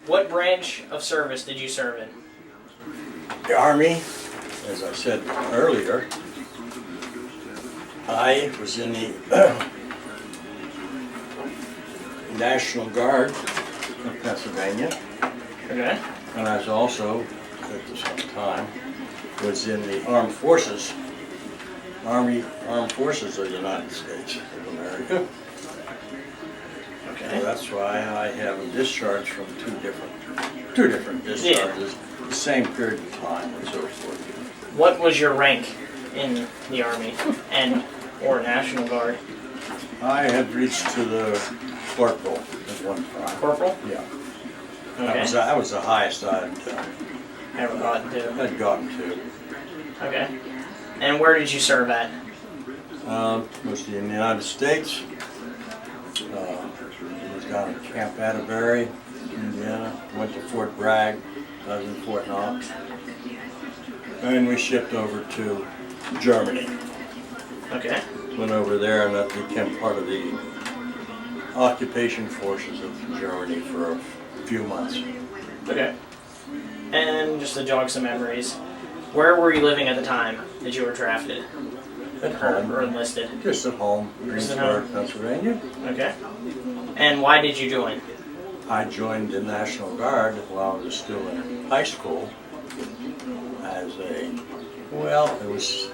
What branch of service did you serve in? The Army, as I said earlier, I was in the National Guard of Pennsylvania, Okay. and I was also, at the same time, was in the Armed Forces, Armed Forces of the United States of America. Okay. So that's why I have a discharge from two different discharges, the same period of time and so forth. What was your rank in the Army and or National Guard? I had reached to the corporal at one time. Corporal? Yeah. Okay. That was the highest I'd Ever gotten to? gotten to. Okay. And where did you serve at? Mostly in the United States. Was down at Camp Atterbury, Indiana. Went to Fort Bragg. I was in Fort Knox. And we shipped over to Germany. Okay. Went over there and that became part of the occupation forces of Germany for a few months. Okay. And just to jog some memories, where were you living at the time that you were drafted? At home. Or enlisted? Just at home, Just at Greensburg, home. Pennsylvania. Okay. And why did you join? I joined the National Guard while I was still in high school as it was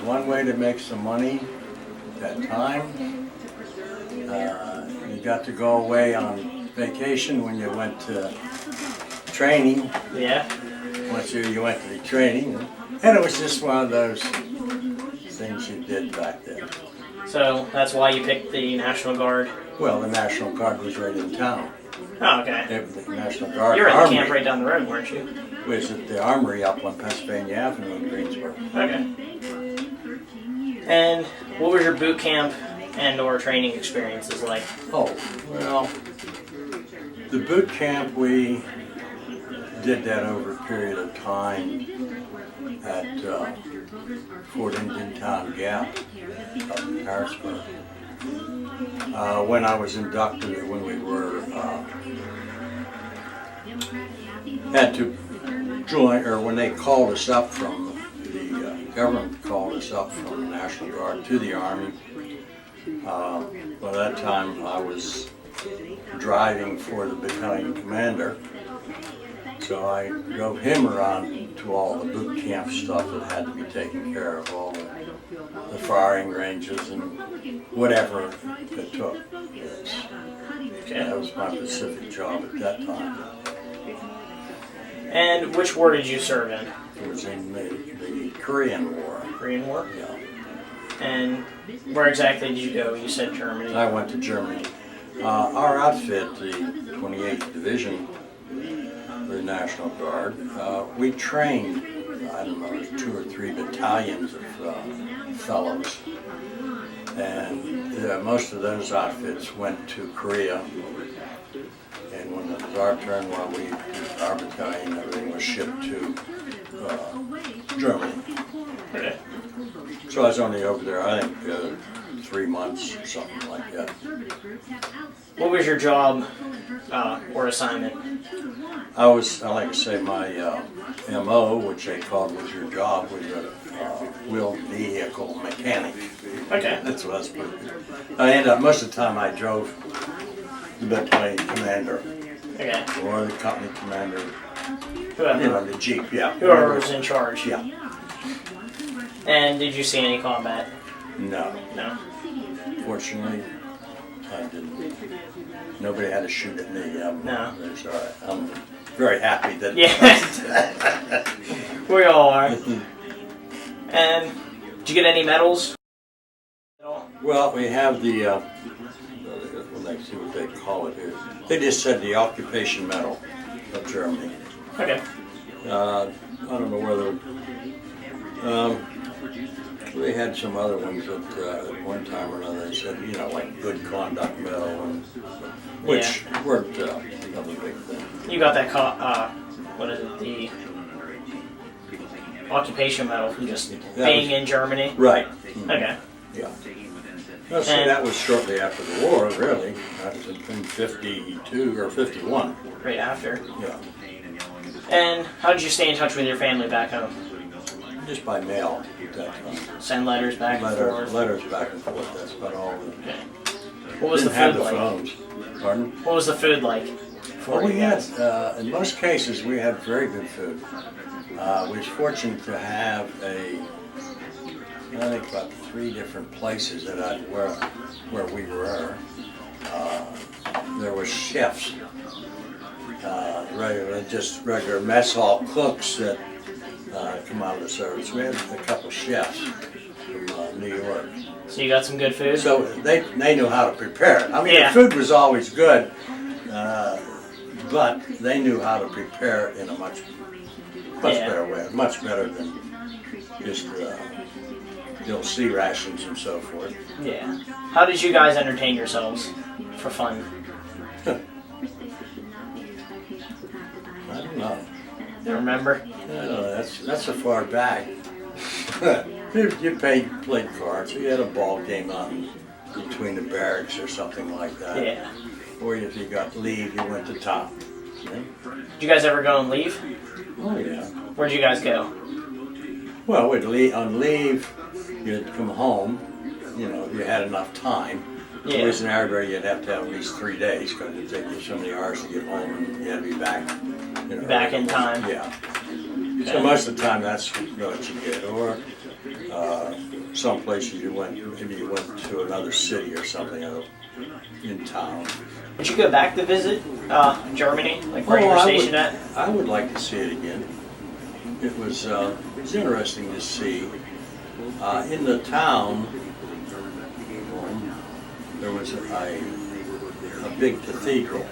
one way to make some money at that time. You got to go away on vacation when you went to training. Yeah. Once you went to the training, and it was just one of those things you did back then. So that's why you picked the National Guard? Well, the National Guard was right in town. Oh, okay. The National Guard You were at the Armory camp right down the road, weren't you? was at the Armory up on Pennsylvania Avenue in Greensburg. Okay. And what was your boot camp and or training experiences like? Oh, well, the boot camp, we did that over a period of time at Fort Indiantown Gap up in Harrisburg. When I was inducted, when we were had to join, or when they called us up from the government called us up from the National Guard to the Army. By that time, I was driving for the battalion commander, so I drove him around to all the boot camp stuff that had to be taken care of, all the firing ranges and whatever it took. That was my specific job at that time. And which war did you serve in? It was in the Korean War. Korean War? Yeah. And where exactly did you go? You said Germany. I went to Germany. Our outfit, the 28th Division, the National Guard, we trained, I don't know, 2 or 3 battalions of fellows. And most of those outfits went to Korea. And when it was our turn, our battalion, everything was shipped to Germany. Okay. So I was only over there, I think, 3 months or something like that. What was your job or assignment? I like to say, my MO, which they called was your job, was a wheeled vehicle mechanic. Okay. That's what I was supposed to do. I ended up, most of the time I drove the battalion commander Okay. or the company commander, Whoever, the Jeep, yeah. whoever was in charge. Yeah. And did you see any combat? No. No. Fortunately, I didn't. Nobody had to shoot at me. No. It's all right. I'm very happy that. Yeah. We all are. And did you get any medals? Well, we have the, let's see what they call it here. They just said the Occupation Medal of Germany. Okay. I don't know whether, they had some other ones that at one time or another they said, like Good Conduct Medal, which weren't another big thing. You got that, what is it, the occupation medal from just being in Germany? Right. Okay. Yeah. Well, see, that was shortly after the war, really. That was in 52 or 51. right after. Yeah, And how did you stay in touch with your family back home? just by mail at that time. Send letters back and forth? Letters back and forth, that's about all. Okay. What was the Didn't have food the like? phones. Pardon? What was the food like? Well, we you had, guys? in most cases, we had very good food. We was fortunate to have I think about 3 different places that where we were. There were chefs, regular mess hall cooks that come out of the service. We had a couple chefs from New York. So you got some good food? So they knew how to prepare it. I mean, Yeah. the food was always good, but they knew how to prepare it in a much Yeah. better way, much better than just sea rations and so forth. Yeah. How did you guys entertain yourselves for fun? I don't know. You remember? That's so far back. you played cards. You had a ball game on between the barracks or something like that. Yeah. Or if you got leave, you went to top. Yeah. Did you guys ever go and leave? Oh yeah. Where'd you guys go? Well, on leave, you'd come home. You know, you had enough time. Yeah. Whereas in Arbury, you'd have to have at least 3 days because it'd take you so many hours to get home, and you had to be back. You know, Back in time. Yeah. So most of the time, that's what you did. Or some places maybe you went to another city or something in town. Did you go back to visit Germany, like where you were stationed at? I would like to see it again. It was interesting to see. In the town, there was a big cathedral.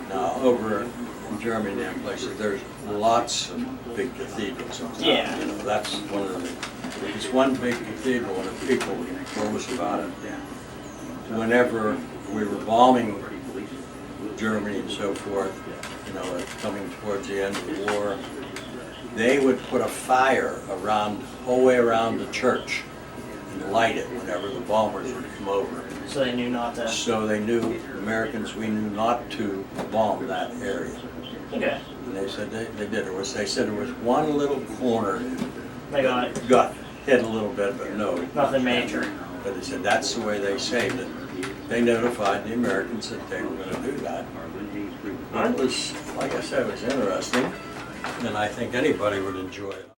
Now, over in Germany and places, there's lots of big cathedrals in town. Yeah. You know, that's one of it's one big cathedral, and the people told us about it. Whenever we were bombing Germany and so forth, you know, coming towards the end of the war, they would put a fire whole way around the church and light it whenever the bombers would come over. So they knew not to. So they knew, Americans, we knew not to bomb that area. Okay. And they said they did. They said there was one little corner They got got hit a little bit, but no. nothing major. But they said that's the way they saved it. They notified the Americans that they were going to do that. It was, like I said, it was interesting, and I think anybody would enjoy it.